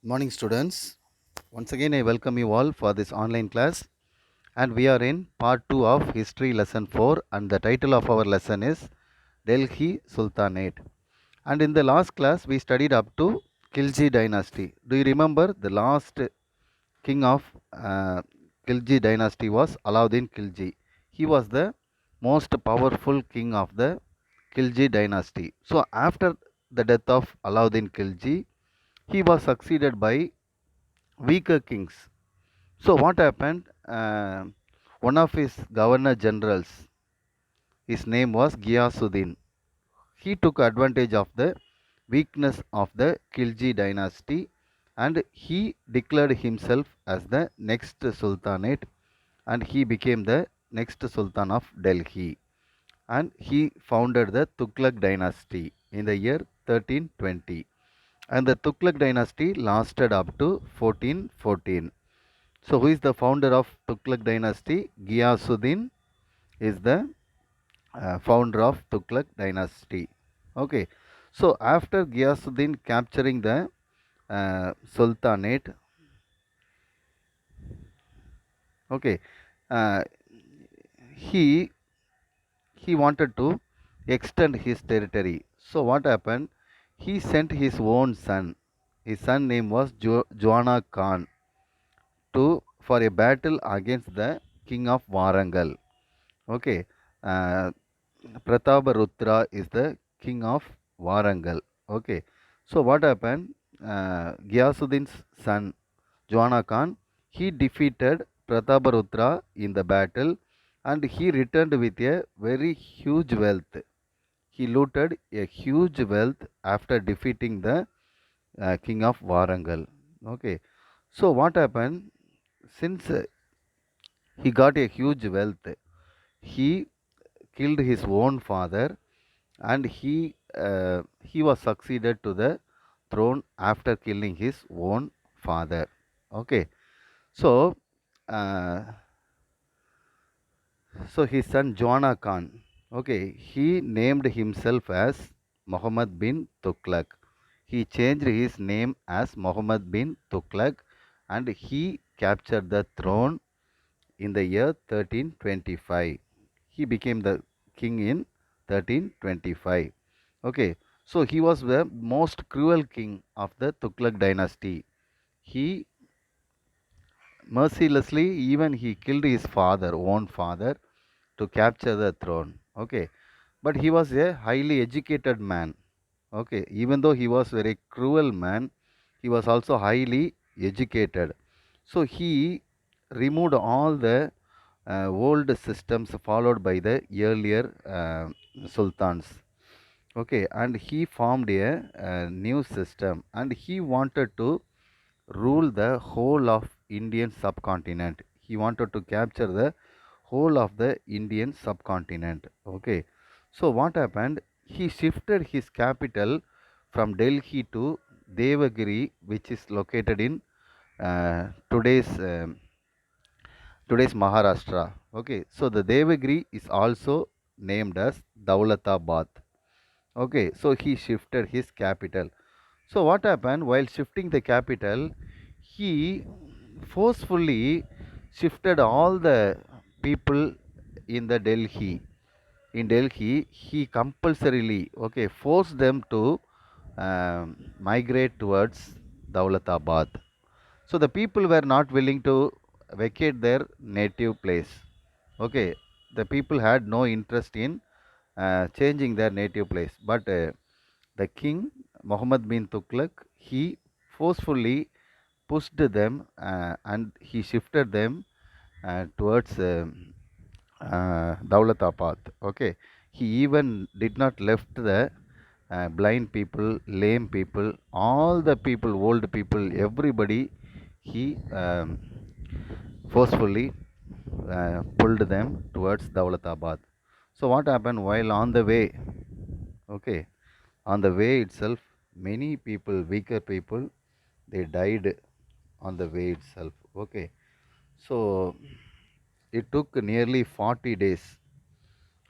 Morning, students. Once again, I welcome you all for this online class. And we are in part 2 of History Lesson 4. And the title of our lesson is Delhi Sultanate. And in the last class, we studied up to Khilji dynasty. Do you remember the last king of Khilji dynasty was Alauddin Khilji? He was the most powerful king of the Khilji dynasty. So, after the death of Alauddin Khilji, he was succeeded by weaker kings. So what happened? One of his governor generals, his name was Ghiyasuddin. He took advantage of the weakness of the Khilji dynasty and he declared himself as the next sultanate and he became the next sultan of Delhi and he founded the Tughlaq dynasty in the year 1320 and the Tughlaq dynasty lasted up to 1414. So, who is the founder of Tughlaq dynasty? Ghiyasuddin is the founder of Tughlaq dynasty. Okay. So, after Ghiyasuddin capturing the Sultanate, okay, uh, he he wanted to extend his territory. So, what happened? He sent his own son. His son name was Joanna Khan to for a battle against the king of Warangal. Okay. Uh, Prataparudra is the king of Warangal. Okay. So what happened? Ghiyasuddin's son, Joanna Khan, he defeated Prataparudra in the battle and he returned with a very huge wealth. He looted a huge wealth after defeating the king of Warangal. Okay. So what happened? Since he got a huge wealth, he killed his own father and he was succeeded to the throne after killing his own father. Okay, so uh, so his son Joanna Khan, okay, he named himself as Muhammad bin Tughlaq. He changed his name as Muhammad bin Tughlaq and he captured the throne in the year 1325. He became the king in 1325. Okay, so he was the most cruel king of the Tughlaq dynasty. He mercilessly even he killed his father, own father, to capture the throne. Okay, but he was a highly educated man. Okay, even though he was very cruel man, he was also highly educated. So he removed all the old systems followed by the earlier sultans. Okay, and he formed a new system and he wanted to rule the whole of Indian subcontinent. He wanted to capture the whole of the Indian subcontinent. Okay, so what happened? He shifted his capital from Delhi to Devagiri, which is located in uh, today's today's Maharashtra. Okay, so the Devagiri is also named as Daulatabad. Okay, so he shifted his capital. So what happened while shifting the capital? He forcefully shifted all the people in the Delhi. In Delhi, he compulsorily forced them to migrate towards Daulatabad. So the people were not willing to vacate their native place. Okay, the people had no interest in changing their native place, but the king Muhammad bin Tughlaq he forcefully pushed them and he shifted them towards Daulatabad. Okay, he even did not left the blind people, lame people, all the people, old people, everybody. He forcefully pulled them towards Daulatabad. So what happened while on the way? Okay, on the way itself, many people, weaker people, they died on the way itself. Okay, so it took nearly 40 days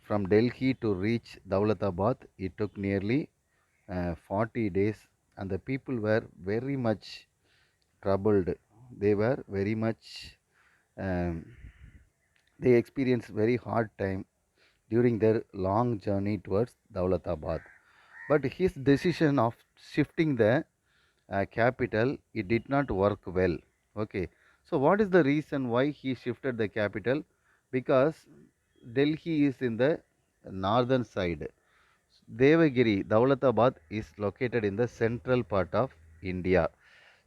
from Delhi to reach Daulatabad. It took nearly 40 days, and the people were very much troubled. They were very much, um, they experienced very hard time during their long journey towards Daulatabad. But his decision of shifting the capital, it did not work well. Okay. So what is the reason why he shifted the capital? Because Delhi is in the northern side. Devagiri, Daulatabad is located in the central part of India.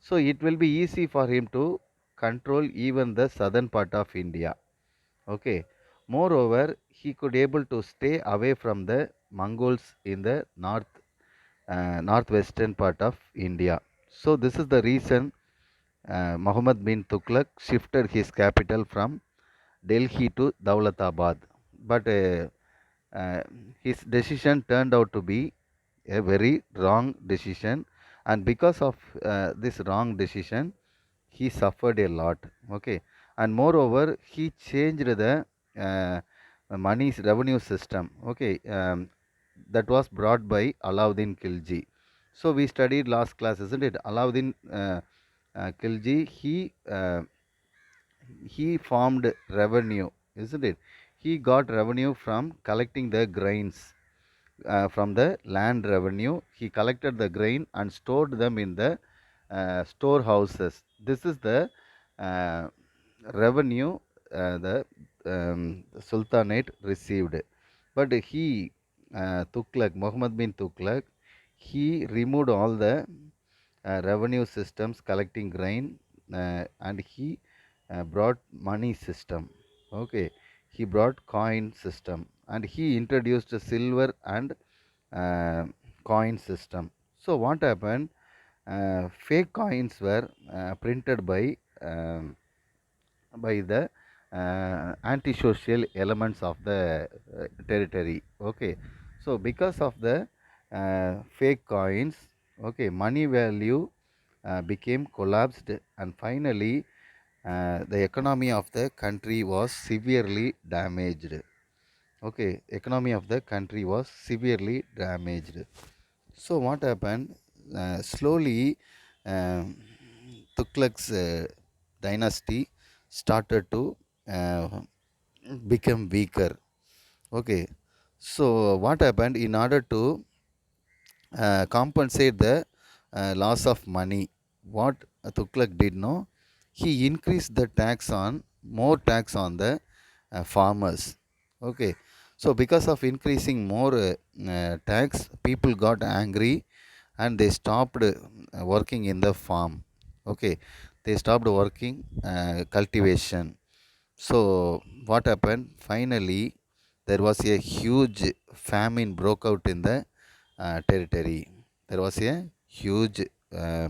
So it will be easy for him to control even the southern part of India. Okay. Moreover, he could able to stay away from the Mongols in the northwestern part of India. So this is the reason Muhammad bin Tughlaq shifted his capital from Delhi to Daulatabad. But uh, his decision turned out to be a very wrong decision, and because of this wrong decision, he suffered a lot. Okay, and moreover, he changed the uh, money's revenue system. Okay, that was brought by Alauddin Khilji. So we studied last class, isn't it? Alauddin Khilji, he formed revenue, isn't it? He got revenue from collecting the grains from the land revenue. He collected the grain and stored them in the storehouses. This is the uh, revenue the Sultanate received. But Muhammad bin Tughlaq, he removed all the revenue systems collecting grain, and he brought money system. Okay, he brought coin system, and he introduced a silver and uh, coin system. So what happened? Fake coins were printed by the antisocial elements of the territory. Okay, so because of the fake coins, okay, money value became collapsed, and finally the economy of the country was severely damaged. Okay, economy of the country was severely damaged. So what happened? Slowly, um, Tughlaq's dynasty started to uh, become weaker. Okay, so what happened? In order to compensate the loss of money, what Tughlaq did no, he increased the tax on more tax on the farmers. Okay, so because of increasing more tax, people got angry and they stopped working in the farm. Okay, they stopped working cultivation. So what happened? Finally, there was a huge famine broke out in the territory. There was a huge uh,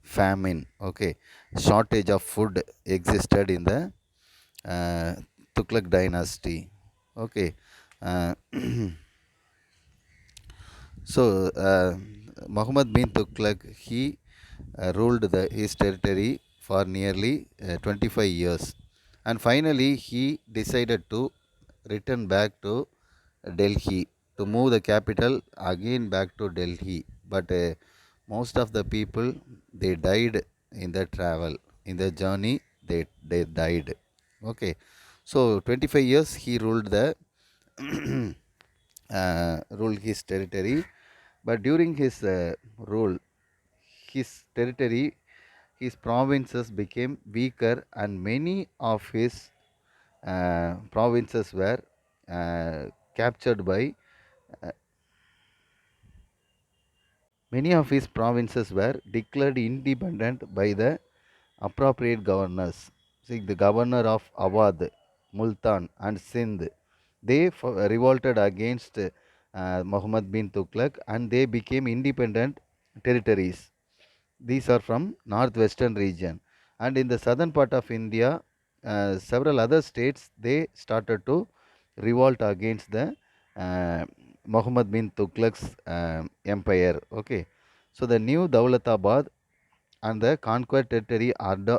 famine. Okay, shortage of food existed in the uh, Tughlaq dynasty. Okay, uh, so Muhammad bin Tughlaq, he ruled his territory for nearly 25 years, and finally he decided to return back to Delhi, to move the capital again back to Delhi. But most of the people, they died in the travel, in the journey. They died. Okay, so 25 years he ruled the ruled his territory, but during his rule, his territory, his provinces became weaker, and many of his provinces were captured by many of his provinces were declared independent by the appropriate governors. See, the governor of Awadh, Multan, and Sindh, they revolted against Muhammad bin Tughlaq, and they became independent territories. These are from northwestern region, and in the southern part of India, several other states, they started to revolt against the uh, Muhammad bin Tughlaq's empire. Okay, so the new Daulatabad and the conquered territory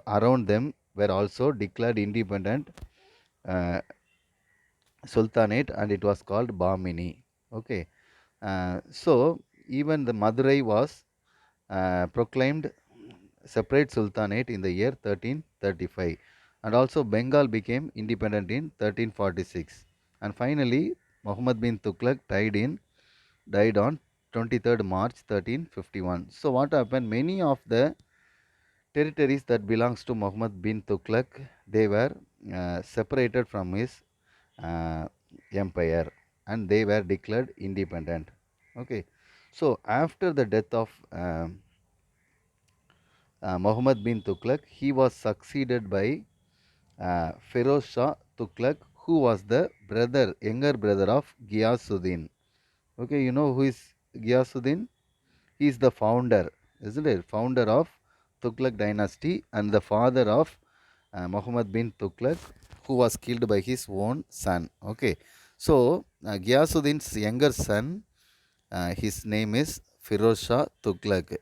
around them were also declared independent uh, sultanate, and it was called Bamini. Okay, so even the Madurai was proclaimed separate sultanate in the year 1335, and also Bengal became independent in 1346. And finally, Muhammad bin Tughlaq died on 23rd March 1351. So what happened? Many of the territories that belongs to Muhammad bin Tughlaq, they were separated from his uh, empire, and they were declared independent. Okay, so after the death of Muhammad bin Tughlaq, he was succeeded by Feroz Shah Tughlaq, who was the younger brother of Ghiyasuddin. Okay, you know who is Ghiyasuddin? He is the founder, isn't it? Founder of Tughlaq dynasty and the father of Muhammad bin Tughlaq, who was killed by his own son. Okay, so Ghiyasuddin's younger son, his name is Firoz Shah Tughlaq.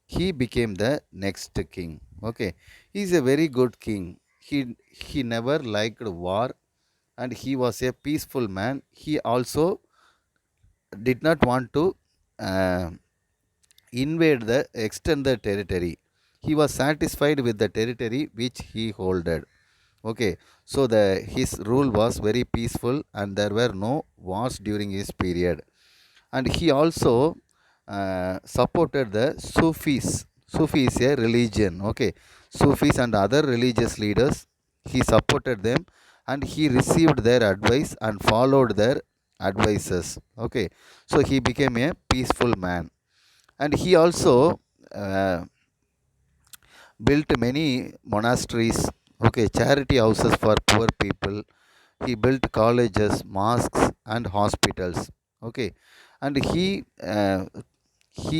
He became the next king. Okay, he is a very good king. He never liked war, and he was a peaceful man. He also did not want to uh, invade the extend the territory. He was satisfied with the territory which he holded. Okay, so the his rule was very peaceful, and there were no wars during his period. And he also supported the Sufis. Sufi is a religion. Okay, Sufis and other religious leaders, he supported them, and he received their advice and followed their advices. Okay, so he became a peaceful man. And he also uh, built many monasteries, okay, charity houses for poor people. He built colleges, mosques, and hospitals. Okay, and he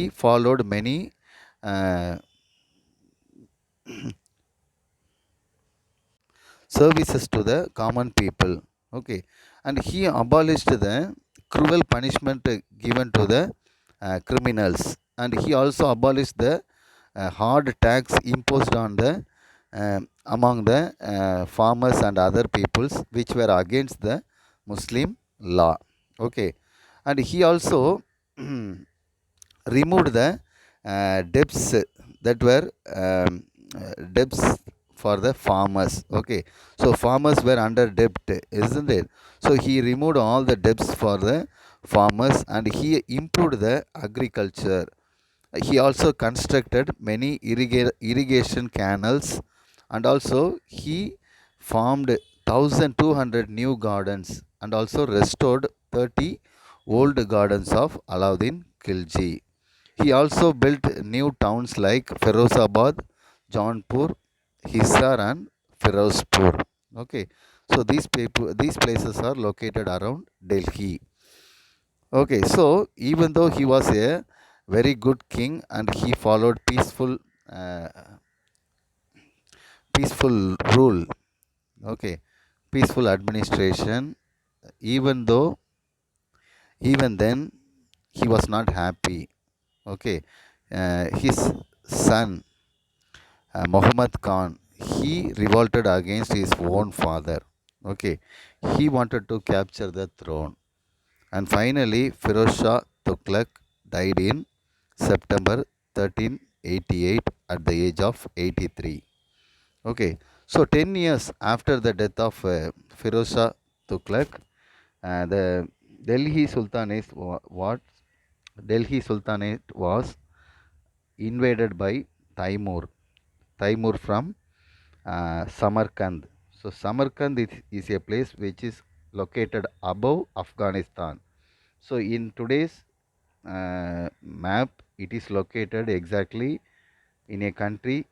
followed many uh, services to the common people. Okay, and he abolished the cruel punishment given to the criminals, and he also abolished the hard tax imposed on the among the farmers and other peoples which were against the Muslim law. Okay, and he also removed the debts that were debts for the farmers. Okay, so farmers were under debt, isn't it? So he removed all the debts for the farmers, and he improved the agriculture. He also constructed many irrigation canals, and also he formed 1200 new gardens, and also restored 30 old gardens of Alauddin Khilji. He also built new towns like Ferozabad, Jaunpur, Hisar, and Firozpur. Okay, so these places are located around Delhi. Okay, so even though he was a very good king and he followed uh, peaceful rule, okay, peaceful administration, even though even then he was not happy. Okay, his son Muhammad Khan, he revolted against his own father. Okay, he wanted to capture the throne, and finally Firoz Shah Tughlaq died in September 1388 at the age of 83. Okay, so 10 years after the death of Firoz Shah Tughlaq, the Delhi Sultanate what Delhi Sultanate was invaded by Taimur. Taimur from Samarkand. So Samarkand is a place which is located above Afghanistan. So in today's map, it is located exactly in a country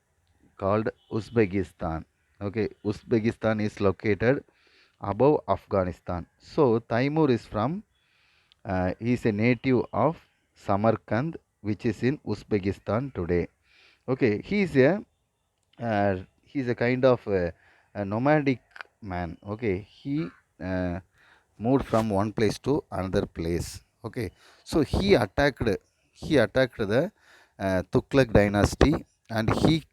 called Uzbekistan. Okay, Uzbekistan is located above Afghanistan. So Taimur is from he is a native of Samarkand, which is in Uzbekistan today. Okay, he is a kind of a nomadic man. Okay, he uh, moved from one place to another place. Okay, so he attacked the Tughlaq dynasty, and he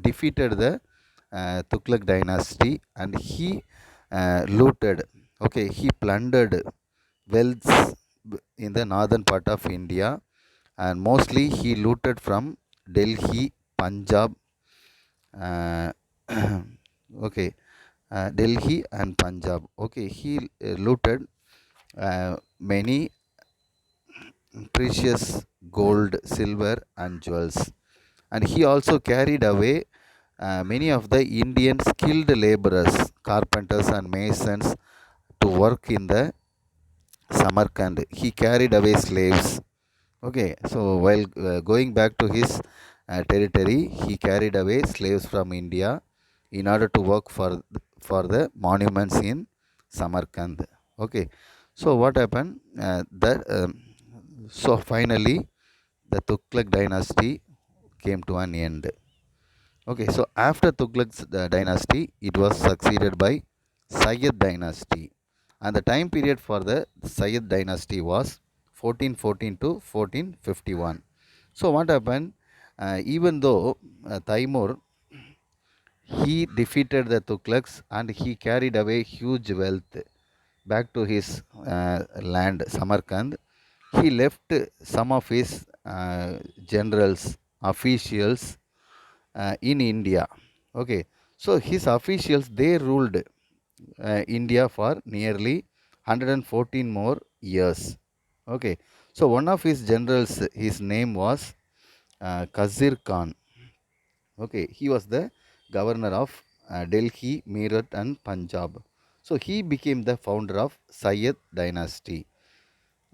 defeated the Tughlaq dynasty, and he looted. Okay, he plundered wealth in the northern part of India, and mostly he looted from Delhi, Punjab, uh, okay, Delhi and Punjab. Okay, he looted many precious gold, silver, and jewels. And he also carried away many of the Indian skilled laborers, carpenters, and masons to work in the Samarkand. He carried away slaves. Okay, so while going back to his territory, he carried away slaves from India in order to work for the monuments in Samarkand. Okay, so what happened? So finally, the Tughlaq dynasty came to an end. Okay, so after Tughlaq's dynasty, it was succeeded by Sayyid dynasty, and the time period for the Sayyid dynasty was 1414 to 1451. So what happened? Even though Taimur he defeated the Tughlaqs and he carried away huge wealth back to his land Samarkand, he left some of his generals, officials in India. Okay, so his officials they ruled India for nearly 114 more years. Okay, so one of his generals, his name was Khazir Khan. Okay, he was the governor of Delhi, Meerut, and Punjab. So he became the founder of Sayyid dynasty.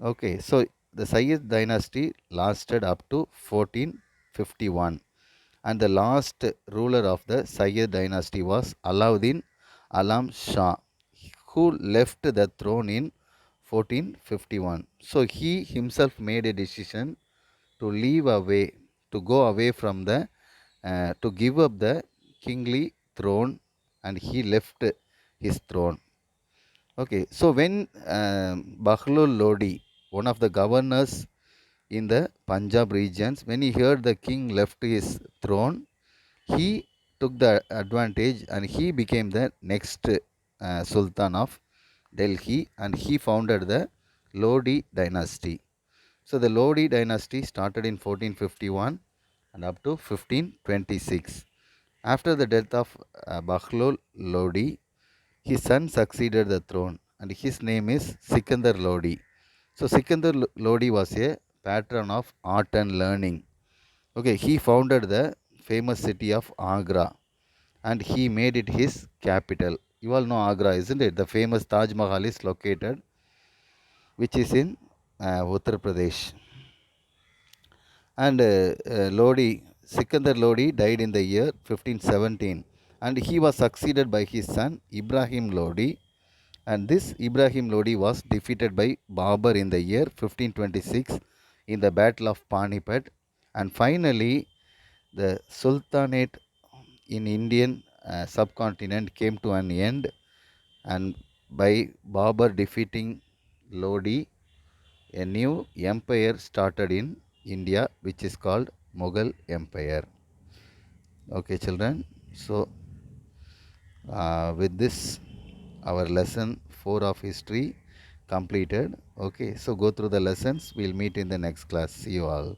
Okay, so the Sayyid dynasty lasted up to 1451, and the last ruler of the Sayyid dynasty was Alauddin Alam Shah, who left the throne in 1451. So he himself made a decision to leave away, to go away from the, to give up the kingly throne, and he left his throne. Okay, so when Bahlul Lodi, one of the governors in the Punjab regions, when he heard the king left his throne, he took the advantage and he became the next Sultan of Delhi, and he founded the Lodi dynasty. So the Lodi dynasty started in 1451 and up to 1526. After the death of Bahlul Lodi, his son succeeded the throne, and his name is Sikandar Lodi. So Sikandar Lodi was a patron of art and learning. Okay, he founded the famous city of Agra and he made it his capital. You all know Agra, isn't it? The famous Taj Mahal is located, which is in Uttar Pradesh. And Sikandar Lodi died in the year 1517, and he was succeeded by his son Ibrahim Lodi. And this Ibrahim Lodi was defeated by Babur in the year 1526 in the Battle of Panipat. And finally, the Sultanate in Indian subcontinent came to an end, and by Babur defeating Lodi, a new empire started in India, which is called Mughal Empire. Okay, children. So, with this, our lesson 4 of history completed. Okay, so go through the lessons. We'll meet in the next class. See you all.